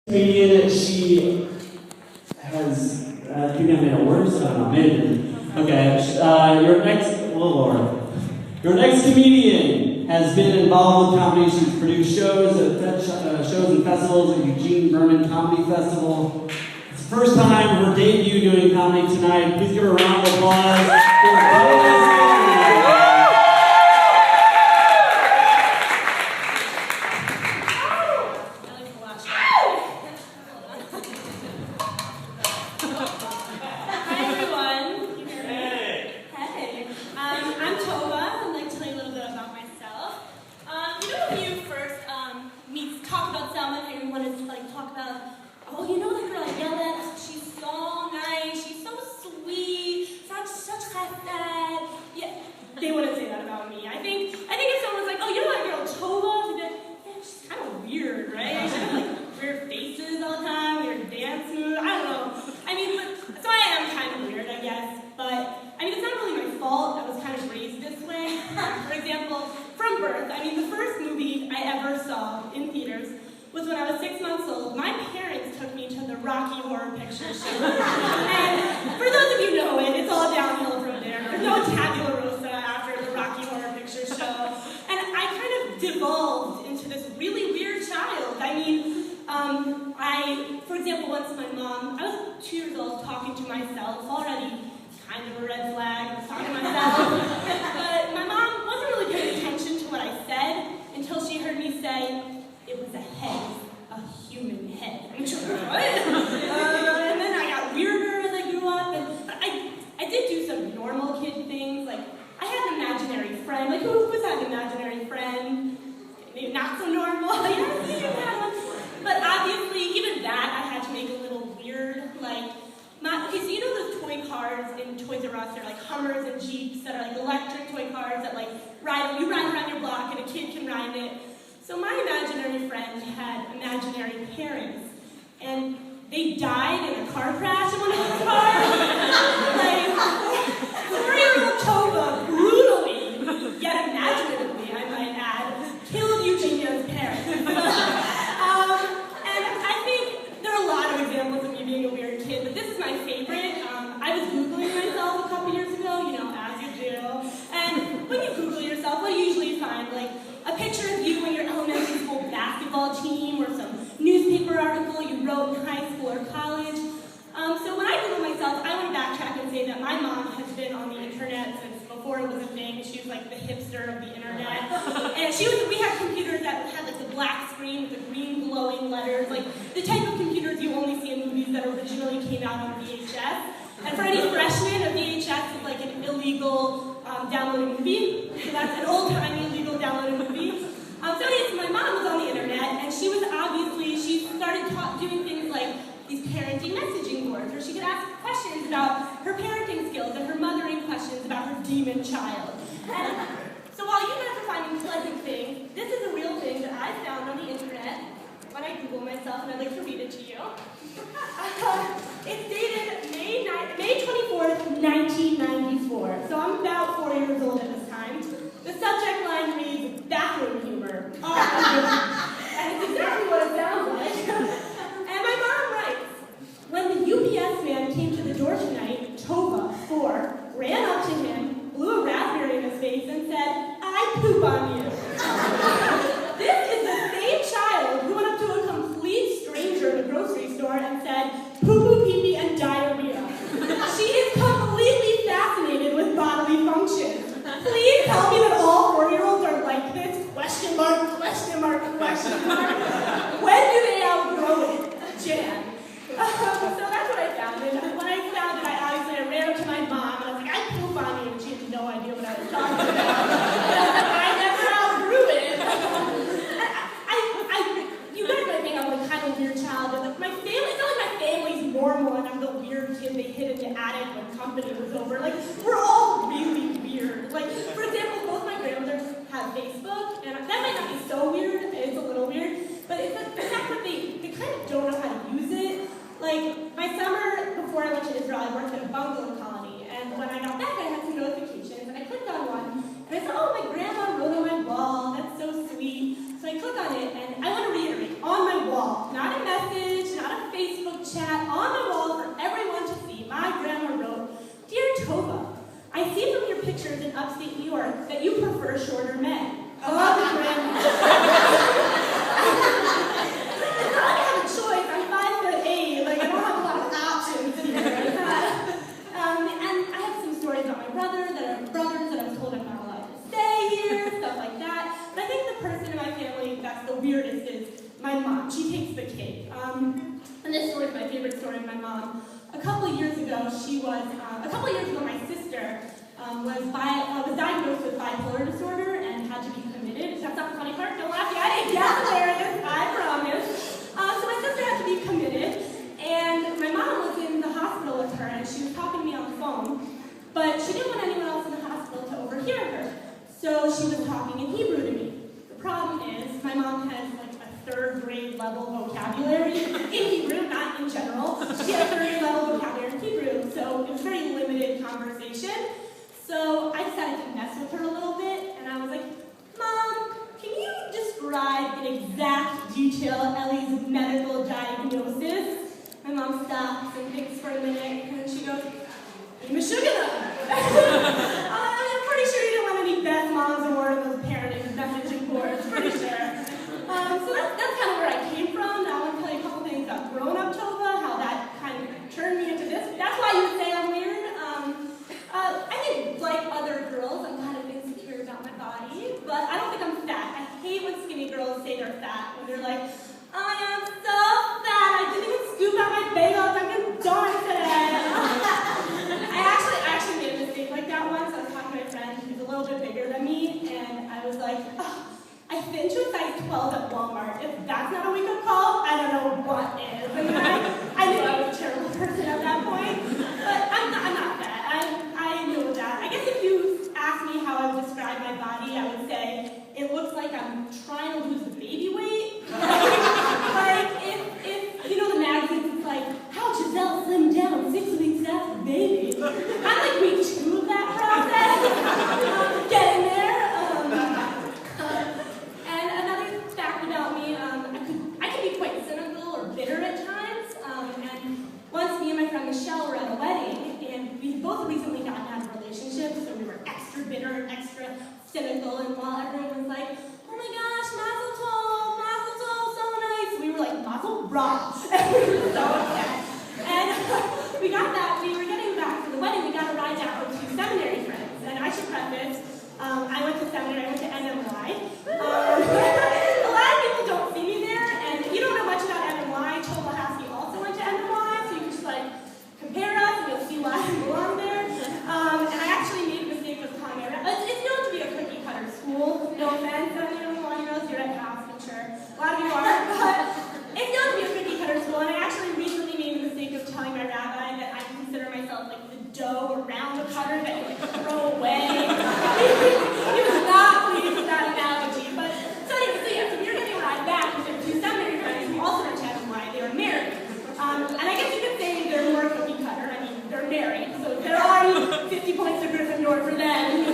Comedian, she has, I think I made it worse, I don't know, maybe. Okay, your next comedian has been involved with comedy. She's produced shows and festivals at Eugene Berman Comedy Festival. It's the first time her debut doing comedy tonight. Please give her a round of applause. Hi everyone. Hey. I'm Tovah. I'd like to tell you a little bit about myself. When you first talk about someone and you want to talk about, oh, you know that girl I yelled at? She's so nice. She's so sweet. Such chesed. Yeah, they wouldn't say that about me. I think if someone was like, oh, you know that girl Tovah? They'd be like, yeah, she's kind of weird, right? She has weird faces all the time, weird dance moves. I don't know. So I am kind of weird, I guess, but, it's not really my fault. I was kind of raised this way. For example, from birth, the first movie I ever saw in theaters was when I was 6 months old. My parents took me to the Rocky Horror Picture Show. And for those of you who know it, it's all downhill from there. There's no tabula rosa after the Rocky Horror Picture Show. And I kind of devolved into this really weird child. For example, once my mom, I was 2 years old talking to myself, already kind of a red flag, I was talking to myself. But my mom wasn't really paying attention to what I said until she heard me say, it was a head, a human head. And she was like, what? And then I got weirder as I grew up. But I did do some normal kid things, like I had an imaginary friend. Like, who was that imaginary friend? Maybe not so normal. But obviously, even that I had to make a little weird. So you know those toy cars in Toys R Us? They're like Hummers and Jeeps that are like electric toy cars that you ride around your block and a kid can ride it. So my imaginary friend had imaginary parents, and they died in a car crash in one of those cars. 4-year-old Tovah brutally, yet imaginatively, I might add, killed Eugenia's parents. And I think there are a lot of examples of me being a weird kid, but this is my favorite. I was Googling myself a couple years ago, as you do. And when you Google yourself, what do you usually find? A picture of you and your elementary school basketball team, or some newspaper article you wrote in high school or college. So when I Google myself, I want to backtrack and say that my mom has been on the internet since before it was a thing. She was like the hipster of the internet. And we had computers that had the black screen with the green glowing letters, the type of computers you only see in movies that originally came out on VHS. And for any freshmen, a VHS is an illegal downloaded movie. So that's an old-timey illegal downloaded movie. So my mom was on the internet, and she started doing things like these parenting messaging boards, where she could ask questions about her parenting skills and her mothering questions about her demon child. And so while you guys are finding pleasant things, this is a real thing that I found on the internet when I Googled myself, and I'd like to read it to you. It's dated May 24th, 1994. So I'm about 4 years old at this time. The subject line reads, bathroom humor. And it's exactly what it sounds like. And my mom writes, when the UPS man came to the door tonight, Tovah, 4, ran up to him, blew a raspberry in his face, and said, I poop on you. This is the same child who went up to a complete stranger in a grocery store and said, poo-poo, pee-pee, and diarrhea. She is completely fascinated with bodily functions. Please tell me that all 4-year-olds are like this? Question mark, question mark, question mark. When do they outgrow it? Jan. So that's what I found. And when I found it, I ran up to my mom, and I was like, I poop on you, and she had no idea what I was talking about. I never outgrew it. You guys might think I'm kind of a weird child, but my family, it's not like my family's normal, and I'm the weird kid they hid in the attic when company was over. We're all really weird. For example, both my grandmothers have Facebook, and that might not be so weird, it's a little weird, but it's the fact that they kind of don't know how to use it. My summer before I went to Israel, I worked at a bungalow colony, and when I got back, I had some notifications, and I clicked on one, and I said, oh, my grandma wrote on my wall, that's so sweet. So I click on it, and I want to reiterate, on my wall, not a message, Facebook chat on the wall for everyone to see. My grandma wrote, "Dear Tovah, I see from your pictures in upstate New York that you prefer shorter men. Love, Grandma." I don't have a choice. I'm 5'8". Like, I don't have a lot of options here. And I have some stories about my brothers that I was told I'm not allowed to stay here, stuff like that. But I think the person in my family that's the weirdest is my mom. She takes the cake. And this story is my favorite story of my mom. A couple of years ago, my sister was diagnosed with bipolar disorder and had to be committed. That's not the funny part. Don't laugh. I didn't get hilarious. I promise. So my sister had to be committed, and my mom was in the hospital with her, and she was talking to me on the phone, but she didn't want anyone else in the hospital to overhear her. So she was talking in Hebrew to me. The problem is, my mom has like a 3rd grade level vocabulary in Hebrew, not in general. She had a 3rd grade level vocabulary in Hebrew, so it was very limited conversation. So I decided to mess with her a little bit, and I was like, "Mom, can you describe in exact detail Ellie's medical diagnosis?" My mom stops and thinks for a minute, and then she goes, "Meshuggah." I'm pretty sure you didn't want any Best Moms Award on those parenting messaging boards, pretty sure. So that's kind of where I came from. Now I want to tell you a couple things about growing up Tovah, how that kind of turned me into this. That's why you would say I'm weird. I think, like other girls, I'm kind of insecure about my body, but I don't think I'm fat. I hate when skinny girls say they're fat, when they're like, "I am so fat, I didn't even scoop out my bagel at Dunkin' Donuts today." I actually made a mistake like that once. I was talking to my friend who's a little bit bigger than me, and I was like, "Oh, I fit into a size 12 at Walmart. If that's not a wake-up call, I don't know what is." And I knew I was a terrible person at that point, but I'm not fat. I know that. I guess if you ask me how I would describe my body, I would say it looks like I'm trying to lose the baby weight. Like if you know the magazines, it's like, "How Giselle slimmed down 6 weeks after baby." I'm like week 2 of that process. Getting there. And another fact about me, I can be quite cynical or bitter at times. And once me and my friend Michelle were at a wedding, and we had both recently gotten out of a relationship, so we were extra bitter and extra cynical. And while everyone was like, "Oh my gosh, mazel tov, so nice," we were like, "Mazel rah," and we were so upset. And we were getting back to the wedding, we got a ride down to seminary friends. And I should preface, I went to seminary, I went to NMY. A lot of people don't see me there, and if you don't know much about NMY, Tovah HASC also went to NMY, so you can just like compare us and you'll see why I belong there. And I actually made a mistake with calling it. It's known to be a cookie cutter school. No offense, I don't know why you're at HASC, I'm sure a lot of you are, but it's known to be a cookie cutter school, and I actually recently made the mistake of telling my rabbi that I consider myself like the dough around the cutter that you like throw away. He was not pleased with that analogy, but so yeah, so we were getting a ride back with their 2 seminary friends who also went to NMY. They were married. And I guess you could say they're more cookie cutter. I mean, they're married, so there are 50 points to Gryffindor for them.